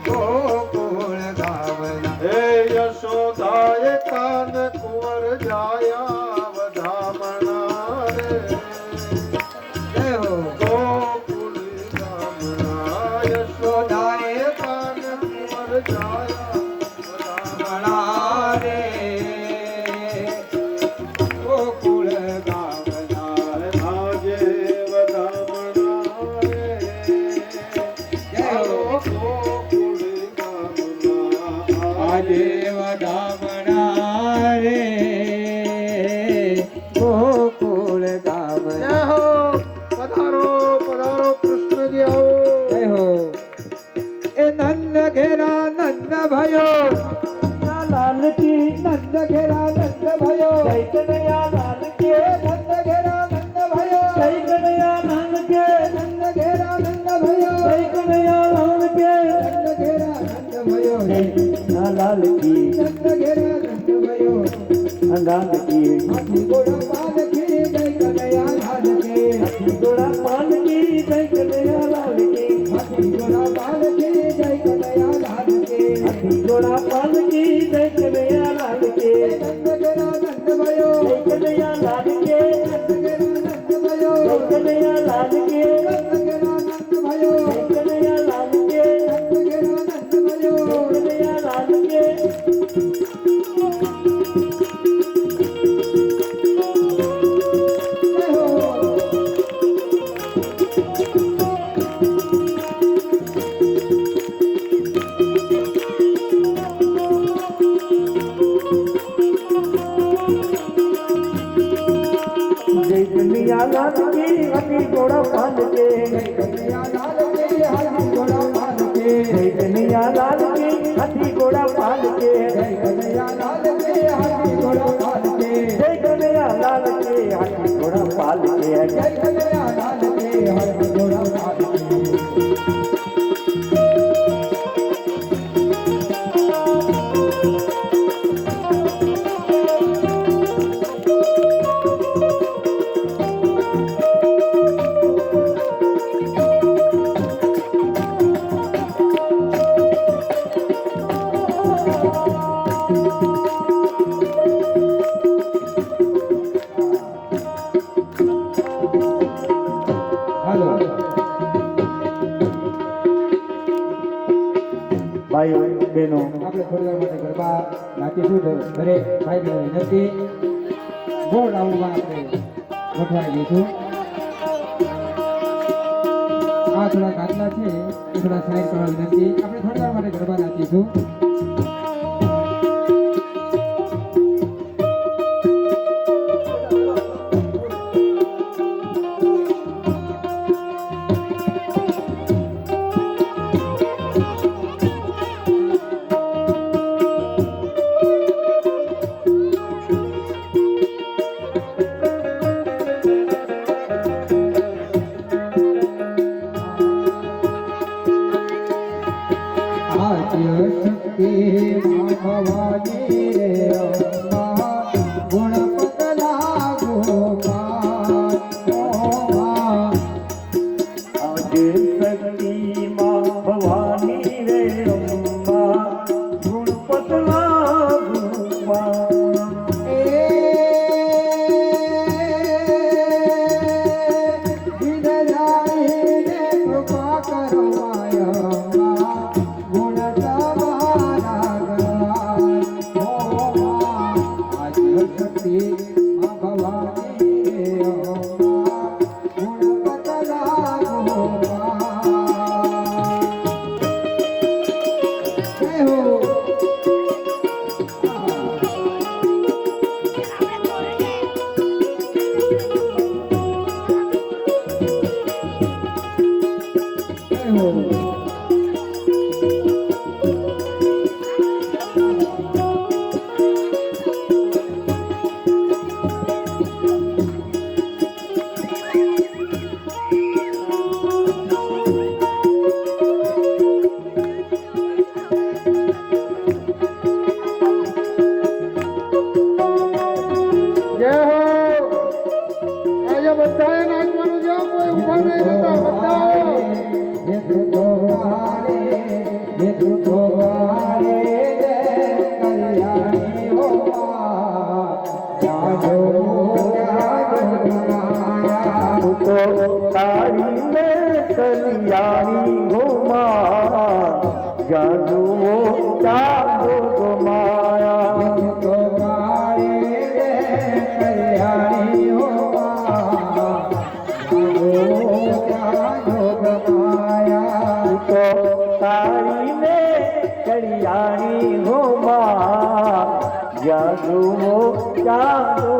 ગોકુળ ગાવના હે યશોદાએ કાન કુંવર જાયા વધામણા રે જય હો ગોકુળ ગામના યશોદાએ કાન કુંવર જાયા ગાવના રે ગોકુળ ગાવના આજે વધામણા રે જય હો ગોકુળ ગામના આજે વધામણા રે ગોકુળ ગાવના જય હો પધારો પધારો કૃષ્ણજી આવો જય હો એ નંદ ઘેરા નંદ ભયો લાલ કી નંદ ઘેરા નંદ ભયો જય કનૈયા લાલ કે નંદ ઘેરા નંદ ભયો જય કનૈયા લાલ કે નંદ ઘેરા નંદ ભયો જય કનૈયા લાલ કે નંદ ઘેરા નંદ ભયો જય લાલ કી નંદ ઘેરા નંદ ભયો અંગાંગ કી હાથી ઘોડા પાલ કી જય કનૈયા લાલ કે હાથી ઘોડા પાલ કી જય કનૈયા લાલ કે હાથી ઘોડા પાલ કી જય કનૈયા લાલ કે હાથી ઘોડા પાલ કી જય કનૈયા લાલ કે નંદ ઘેરા નંદ ભયો જય કનૈયા લાલ કે નંદ ઘેરા નંદ ભયો જય કનૈયા લાલ કે નંદ ઘેરા નંદ ભયો જય કનૈયા લાલ કે નંદ ઘેરા નંદ ભયો જય કનૈયા લાલ કે जय कन्हैया लाल की हाथी घोड़ा पाल के जय कन्हैया लाल के हाथी घोड़ा पाल के जय कन्हैया लाल के हाथी घोड़ा पाल के जय कन्हैया लाल के हाथी घोड़ा पाल के जय कन्हैया लाल के हाथी घोड़ा पाल के जय कन्हैया लाल के हाथी घोड़ा पाल के ભાઈઓ બહેનો આપણે થોડી વાર માટે ગરબા નાચીશું ઘરે ભાઈ બહેનો વિનંતી ગોળ રાઉન્ડમાં આપણે ગોઠવાઈ દઈશું આ થોડા ગાદલા છે એ થોડા સાઈડ કરવા વિનંતી આપણે થોડી વાર માટે ગરબા નાચીશું શક્તિ ભવાની રે અમ્મા ગુણપત લાગો આજે શક્તિ માં ભવાની રે અમ્મા ગુણપત લાગો એ દિન જાઈને કૃપા કરવાયા બધાએ નાચવાનું છે, કોઈ ઉભા નહીં રહેતા, બધા ये तुझको गारे रे कल्याणी हो माँ जानो जानो माया तो तारी में कल्याणी हो माँ जादू जादू माया तुझको गारे रे कल्याणी हो माँ जानो जानो माया तो तारी में कल्याणी हो माँ जादू जादू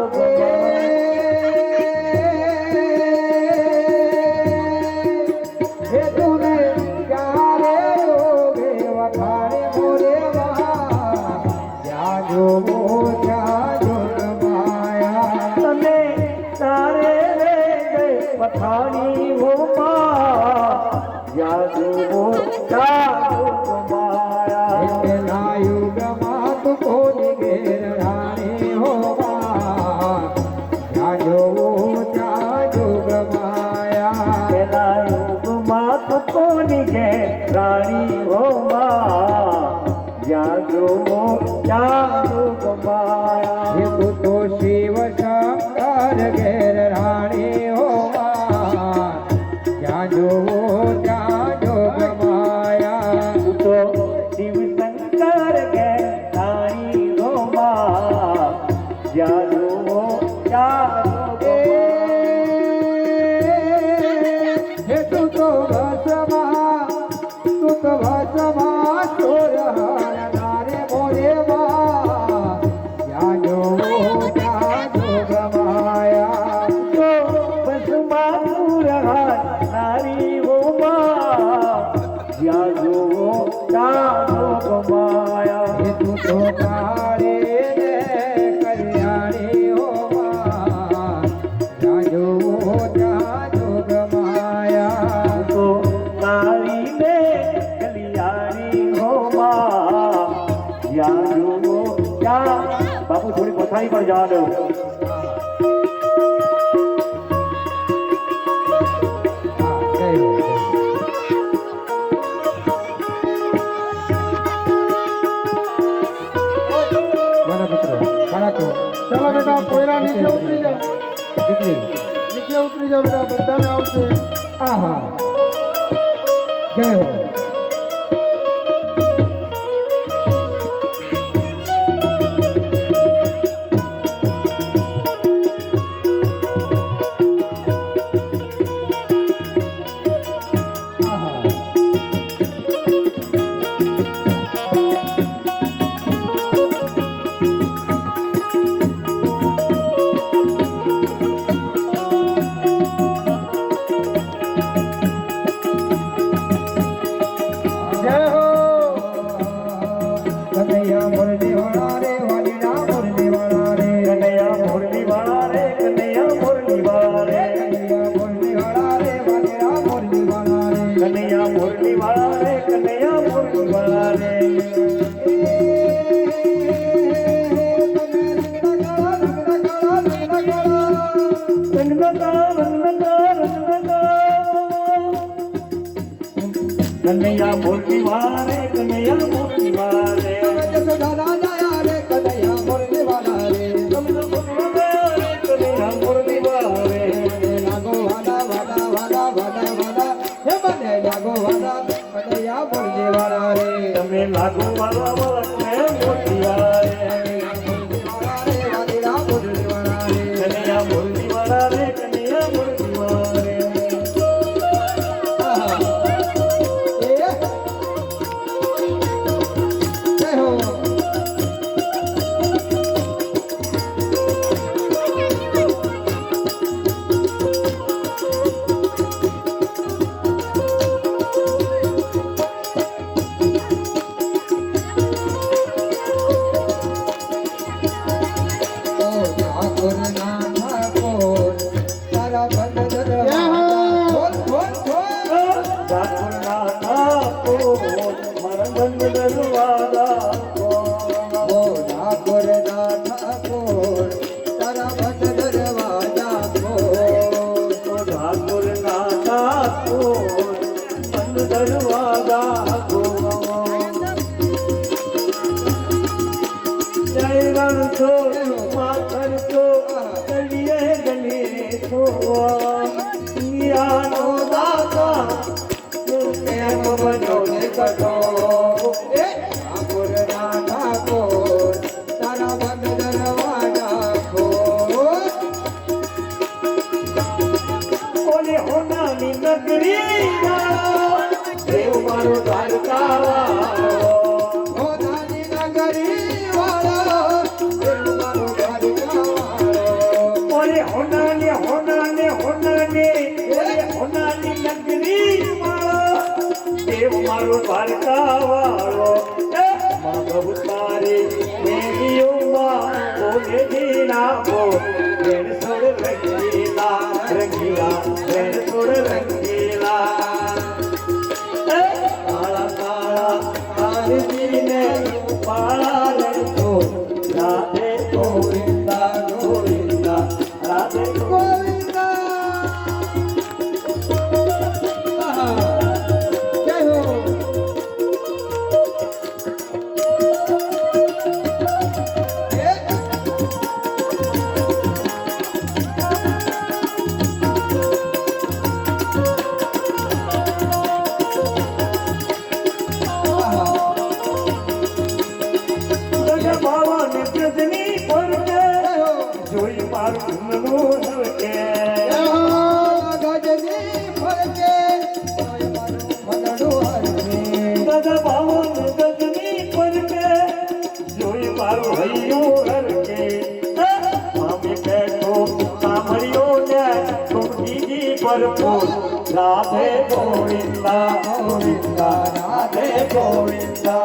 हे तूने प्यारे लोगे वखारे मोरे जागो जागो माया तने तारे रे गए पठानी हो माँ जादू जादू माया इतना युग मात को निगेर रानी हो जागो जागो माया तेरा युग मात को निगे रानी हो माँ जादू जादू माया ये तो शिव शंकर घेर रानी हो जागो जागो माया तो शिव शंकर के रानी हो माँ जादू जादू हे तू तो भसमा चोर नारे मोरे जागो जागो माया तो बस मानू रहा नारी हो माँ जादू जादू माया हे तू तो कारे रे कल्याणी हो जागो जागो माया तो नारी में कल्याणी हो माँ जादू जा बाबू थोड़ी पथारी पर जा दो जय हो बना पुत्र बना तो चलो बेटा कोयरा नीचे उतरी जाओ દીકરી नीचे उतरी जाओ बेटा बधाने आवશે આહા જય હો જય હો કનૈયા મુરલી વાળા રે વાલીડા મુરલી વાળા રે कन्हैया मुरली वाला रे कन्हैया मुरली वाला रे કનૈયા મુરલી વાળા રે વાલીડા મુરલી વાળા રે कन्हैया मुरली वाला रे कन्हैया मुरली वाला रे रंगनका रंगनका रंगनका कन्हैया मुरली वाला रे कन्हैया मुरली वाला रे કનૈયા મુરલી વાળા રે कन्हैया मुरली वाला रे લાગો વાલા વાલા વાલા વાલા વાલા હે મને લાગો વાલા કનૈયા મુરલી વાળા રે તમે લાગુ વાલા વાલા મુરલી વાલા રે વાલીડા મુરલી વાળા રે कन्हैया मुरली वाला रे कन्हैया मुरली वाला रे જય હો ઠાકોર ના ઠાકોર તારા બંધ દરવાજા ખોલ ખોલ ખોલ ઠાકોર ના ઠાકોર મારા બંધ દરવાજા ઓ ઠાકોર ના ઠાકોર તારા બંધ દરવાજા ખોલ ઠાકોર ના ઠાકોર બંધ દરવાજા ખર્ચો માં ખર્ચો ગલીએ ગલીએ તો યાનો દાતા એમ બનો ને કટો એ ઠાકોર ના ઠાકોર તારા બંધ દરવાજા ખોલ ઓલે હોનાની નગરી દેવ મારો દ્વારકા વાળો ઓ નાની નગરી વાળો દેવ મારો દ્વારકા વાળો ઓલે હોનાને હોનાને હોનાને ઓલે હોનાની નગરી વાળો દેવ મારો દ્વારકા વાળો માધવ તારી મેરીઓમાં ઓલે દીના બોલ રેણ સોડ રંગીલા રંગીલા રેણ સોડ રંગીલા કાળા કાળા કાળજીને પાળા રણતો રાધે ગોવિંદા ગોવિંદા રાધે ગોવિંદા જય હો દયા બાવાને પ્રજની પરકે જોઈ મારું ધૂનનું નવકે ગજની ફરકે ઓય મારું મનડું હરકે દાદા બાવાને ગજની પરકે જોઈ મારું હૈયું હરકે અમે બેઠો સાંભળ્યો ને તુમજી ભરપૂર રાધે ગોવિંદા ગોવિંદા રાધે ગોવિંદા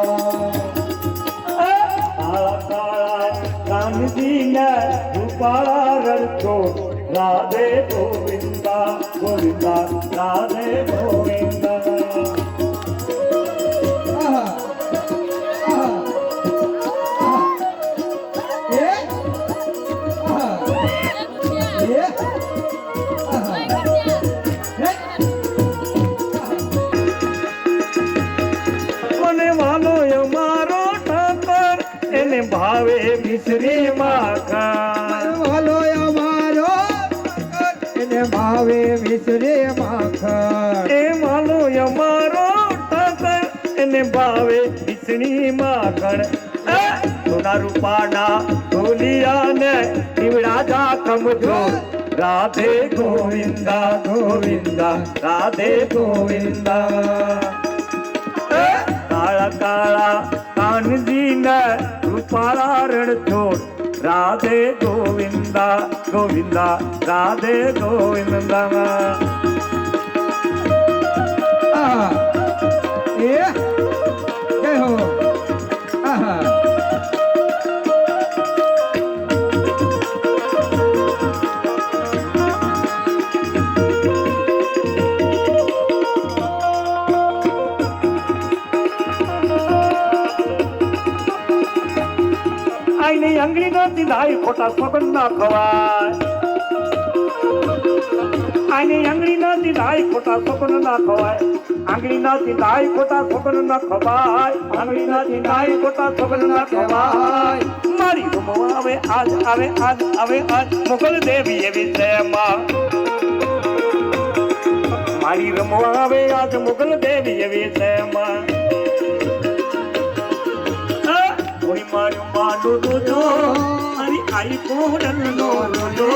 કાળા કાળા કાનજીને રૂપાળા રડતો રાધે ગોવિંદા ગોવિંદા રાધે ગોવિંદા આહા આહા એ આહા એ આહા હે મને વાલો અમારો ઠાકર એને ભાવે મિશ્રી માખણ હાલો અમારો એને ભાવે મિશ્રે માખણ એ વાલો અમારો ઠાકર એને ભાવે મિશ્રી માખણ સોના રૂપાના ઢોલિયાને નીવડા જા કમજો રાધે ગોવિંદા ગોવિંદા રાધે ગોવિંદા કાળા કાળા કાનજીને રૂપાળા રણછોડ રાધે ગોવિંદા ગોવિંદા રાધે ગોવિંદા આહા એ જય હો આહા આઈની અંગળી નથી લાઈ ખોટા સગન ના ખવાય આઈની અંગળી નથી લાઈ ખોટા સગન ના ખવાય આંગળી નથી લાઈ ખોટા સગન ના ખવાય આંગળી નથી લાઈ ખોટા સગન ના ખવાય મારી રૂમ આવે આજ મુગલ દેવી એવી છે માં મારી રમવા આવે આજ મુગલ દેવી એવી છે માં કોઈ મારું માનું રોજો મારી આઈ કોડલ નો રોજો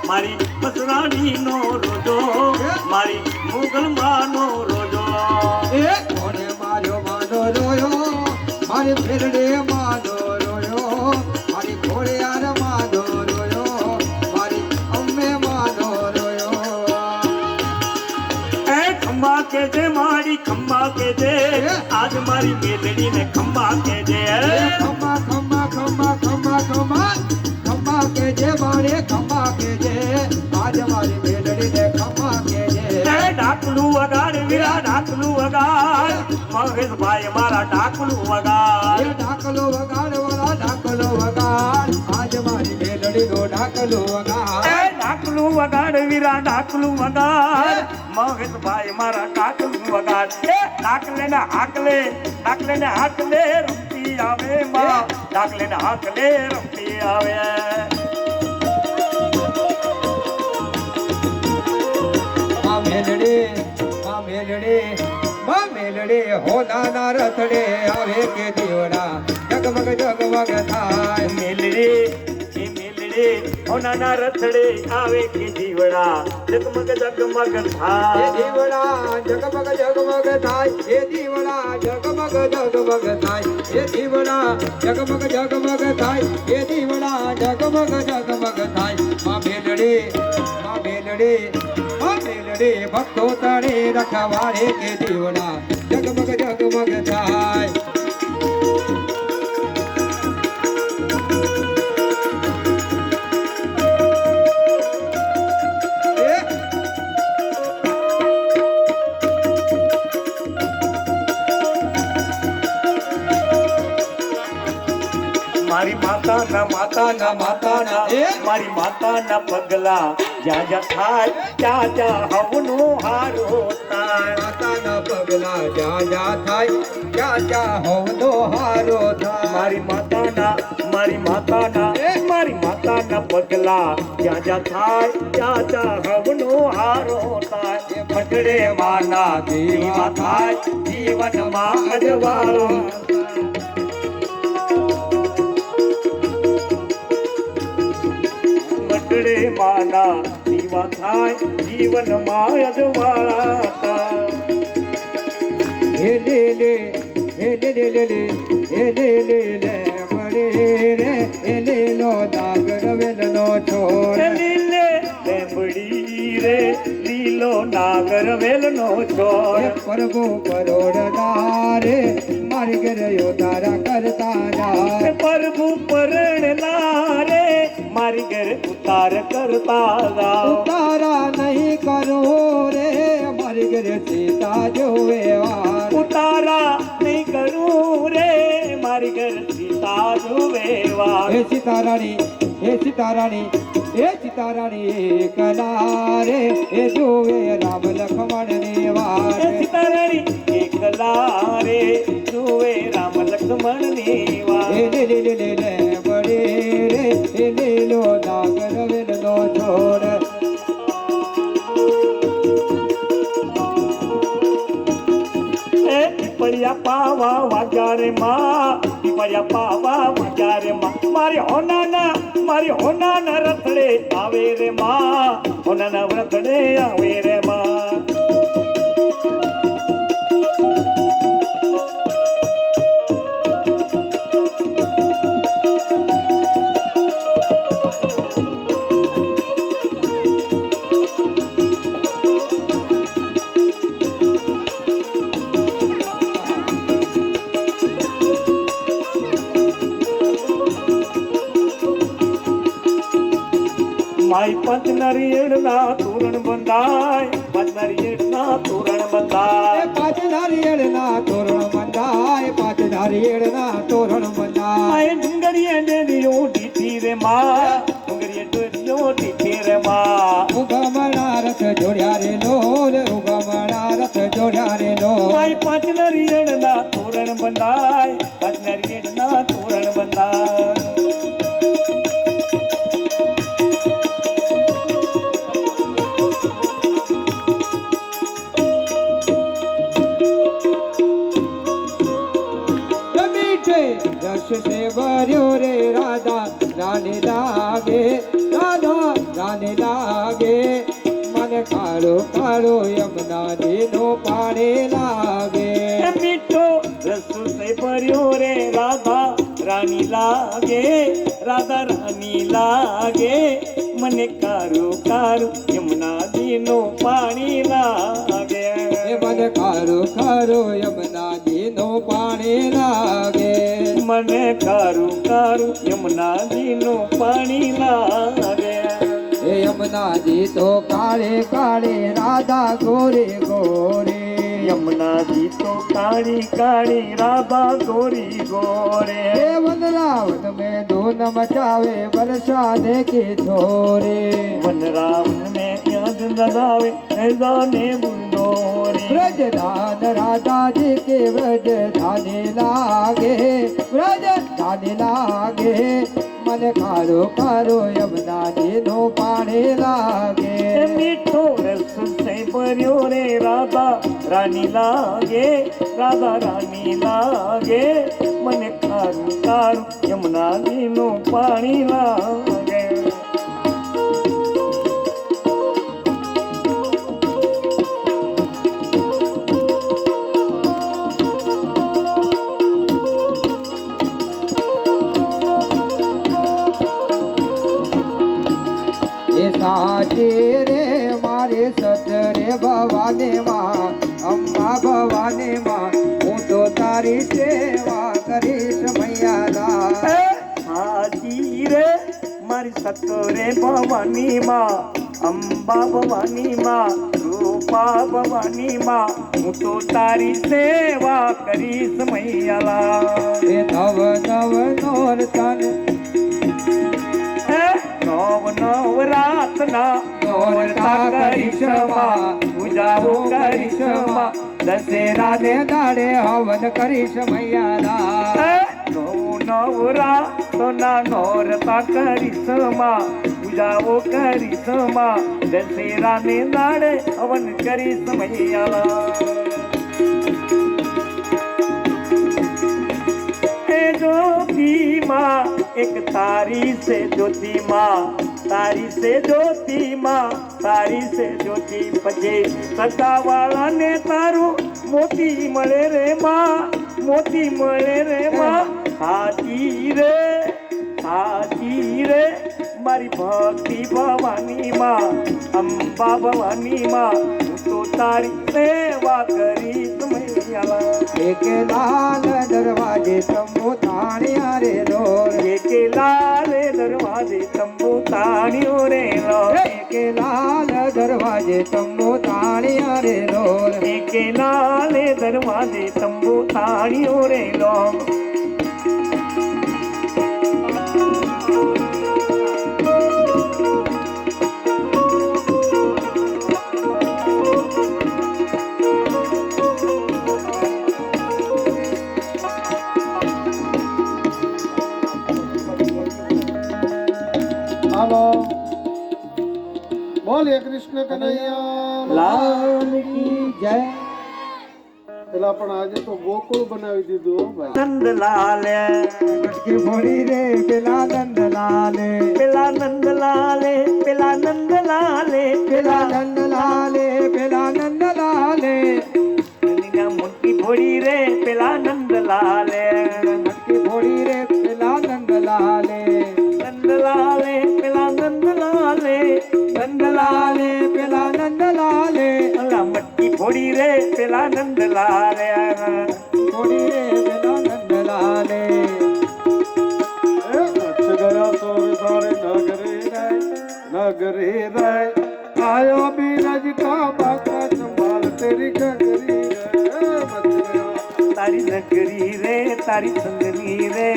મારી મસરાણી નો રોજો મારી મુગલ માનો રોજો એ કોને માર્યો માનો રોયો મારી ફેરડે માનો રોયો મારી ઘોડિયાર માનો રોયો મારી અમ્મે માનો રોયો એ ખંભા કે જે મારી ખંભા કે જે આજ મારી મેલડી ને ખંભા કે જે ખમ્મા ખમ્મા ખમ્મા ખમ્મા ખમ્મા ખમ્મા કે જે મારે ખમ્મા કે જે આજ મારી મેલડી ને ખમ્મા કે જે ડાકલું વગાડ વીરા ડાકલું વગાડ મહેશભાઈ મારા ડાકલું વગાડ ઢાકલો વગાડ વાળા ઢાકલો વગાડ આજ મારી મેલડી નો ઢાકલો વગાડ ડાકલું વગાડ વીરા ડાકલું વગાડ મહેશભાઈ મારા ડાકલું વગાડ ડાકલે ને હાકલે રમતી આવે માં ડાકલે ને હાકલે રમતી આવે મેલડે હો નાના રથડે આવે કે દીવડા જગમગ જગમગ થાય મેલડે એ મેલડે હોનાના રથડે આવે કે દીવડા જગમગ જગમગ એ થાય દીવડા જગમગ જગમગ થાય એ દીવડા જગમગ જગમગ થાય એ દીવડા જગમગ જગમગ થાય એ દીવડા જગમગ જગમગ થાય માં મેલડે ભક્તો તળે રખવાડે કે દીવડા જગમગ જગમગ થાય મારી માતાના મારી માતાના પગલા જ્યાં જ્યાં થાય ત્યાં ત્યાં હવનો હારો થાય માતાના પગલા જ્યાં જ્યાં થાય ત્યાં ત્યાં હોવનો હારો થાય મારી માતાના પગલા જ્યાં જ્યાં થાય ત્યાં ત્યાં હવનો હારો થાય મટડે માના દેવા થાય જીવનમાં અજવાળો મટડે માના દીવા થાય જીવનમાં અજવાળા થાય હે લે લે હે લે લે લે લે હે લે લે લે મરે રે હે લે નો દાગર વેલનો છોડ લીલે લેંબડી રે લીલો નાગર વેલનો હે છોડ પ્રભુ પરોડનારે મારી ગરયો તારા કરતા જા પ્રભુ પરણના રે મારી ઘર ઉતાર કરતા જાઓ તારા નહીં કરો રે મારી ઘર સીતા જોવે વાર ઉતારા નહીં કરું રે મારી ઘર સીતા જુએ વાર હે સીતારાણી હે સીતારાણી હે સીતારાણી કલા રે એ જોવે રામ લખમણ ની વાર સીતારાણી એકલા રે જુએ રામ લક્ષ્મણ ની વાર હે લે લે લે લે લે બડે રે હે લે લો નાગર વેલ નો છોડ પીપળિયા પાવા વાગ્યા રે માં પીપળિયા પાવા વાગ્યા રે માં મારી હોનાના રથડે આવે રે માં હોનાના રથડે આવે રે માં માઈ પાંચ નારિયેળના તોરણ બંધાય પાંચ નારિયેળના તોરણ બંધાય પાંચ નારિયેળના તોરણ બંધાય પાંચ નારિયેળના તોરણ બંધાય માય ડુંગરીએ ડેરીઓ ડીઠી રે માં ડુંગરીએ ડેરીઓ ડીઠી રે માં ઉગમણા રથ જોડ્યા રે લોલ ઉગમણા રથ જોડ્યા રે લોલ માય પાંચ નારિયેળના તોરણ બંધાય પાંચ નારિયેળના તોરણ બંધાય રસ સે ભર્યો રે રાધા રાની લાગે રાધા રાની લાગે મને કાળો કાળો યમુના દીનો પાણી લાગે મીઠો રસ સે ભર્યો રે રાધા રાની લાગે રાધા રાની લાગે મને કારું કારું યમુના દીનો પાણી લાગે મને કાળો કાળો યમુના દીનો પાણી લાગે મને કારું કારું યમુનાજીનું પાણી લાગે હે યમુનાજી તો કાળે કાળે રાધા ગોરે ગોરે યમુનાજી તો કાળી કાળી રાધા ગોરી ગોરે હે વનરાવન में धून मचावे बरसाने की छोरे વનરાવન में याद लगावे ऐजाने बुंदोरे ब्रज धान राधा जी के ब्रज धाने लागे ब्रज धाने लागे મને ખારો ખારો યમુનાજીનું પાણી લાગે મીઠો રસ સે ભર્યો રે રાધા રાની લાગે રાધા રાની લાગે મને ખારું ખારું યમુનાજીનું પાણી લાગે સાચી રે મારે સતરે ભવાની માં અંબા ભવાની માં હું તો તારી સેવા કરીશ મૈયાલા હાજી રે મારી સતરે ભવાની માં અંબા ભવાની માં રૂપા ભવાની માં હું તો તારી સેવા કરીશ મૈયાલા એ નવ નવ નોરતન નવ રાતના નોરતા કરીશમાં પૂજાઓ કરીશમાં દશેરા રાધે દાડે હવન કરીશ મૈયાલા નવરાતના નોરતા કરીશમાં પૂજાઓ કરીશમાં દશેરાને દાડે હવન કરીશ મૈયાલા ज्योति माँ एक तारी से ज्योति माँ तारी से ज्योति माँ तारी से ज्योति पजे सदा वाला ने तारू मोती मळे रे माँ मोती मळे रे माँ हाजी रे मारी भक्ति भवानी माँ अंबा भवानी माँ तो तारी सेवा करी मैयाला एक लाल दरवाजे तंबू ताणिया रे लोर एक लाल दरवाजे तंबू ताणियो रे लो एक लाल दरवाजे तंबू ताणिया रे लोर एक लाल दरवाजे तंबू ताणियो रे लो હાલો બોલીએ કૃષ્ણ કનૈયા લાલ કી જય પેલા પણ આજે તો ગોકુળ બનાવી દીધું હો ભાઈ નંદલાલ મટકી ફોડી રે પેલા નંદલાલે પેલા નંદલાલે પેલા નંદલાલે પેલા નંદલાલે પેલા નંદલાલે મુઠ્ઠી ફોડી રે પેલા નંદલાલે મટકી ફોડી રે પેલા નંદલાલે નંદલાલે પેલા નંદલાલે નંદલાલે પેલા નંદલાલે અલા મટકી ફોડી રે પેલા નંદલાલે ફોડી રે પેલા નંદલાલે ગયા સોર સારે નગરે રાય આયો બીરજ કા બાકા સંભાલ તેરી ગગરી તારી નગરી રે તારી સંગની રે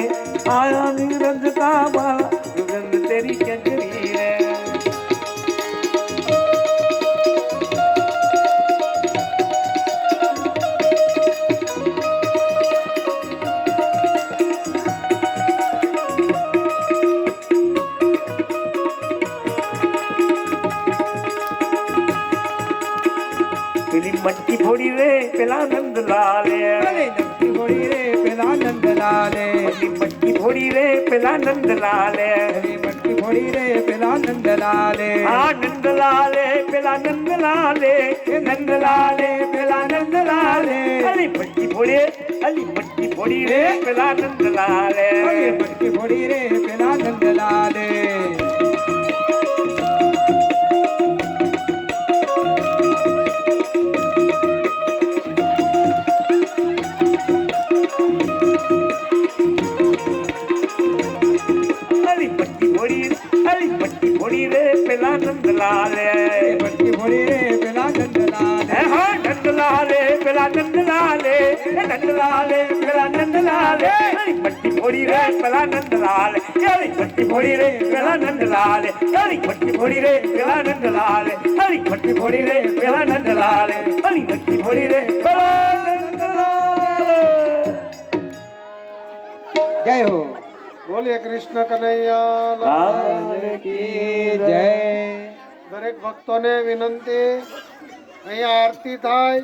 આયા નિરંજ કા બાળા સુગંધ તેરી કંકરી રે પેલી મટકી ફોડી રે પેલા નંદલાલે મટકી ફોડી રે પેલા નંદલાલે મટકી ફોડી રે પેલા નંદલાલે મટકી ફોડી રે પેલા નંદલાલે આ નંદલાલે પેલા નંદલાલે નંદલાલે પેલા નંદલાલે અલી મટકી ફોડે અલી મટકી ફોડી રે પેલા નંદલાલે મટકી ફોડી રે પેલા નંદલાલે ફોડી રે પેલા નંદલાલે મટકી ફોડી રે પેલા નંદલાલે હા નંદલાલે પેલા નંદલાલે નંદલાલે પેલા નંદલાલે મટકી ફોડી રે પેલા નંદલાલે મટકી ફોડી રે પેલા નંદલાલે મટકી ફોડી રે પેલા નંદલાલે મટકી ફોડી રે પેલા નંદલાલે મટકી ફોડી રે પેલા નંદલાલે જય હો બોલ બોલીએ કૃષ્ણ કનૈયા લાલ. લાલ કી જય. દરેક ભક્તોને વિનંતી, અહીંયા આરતી થાય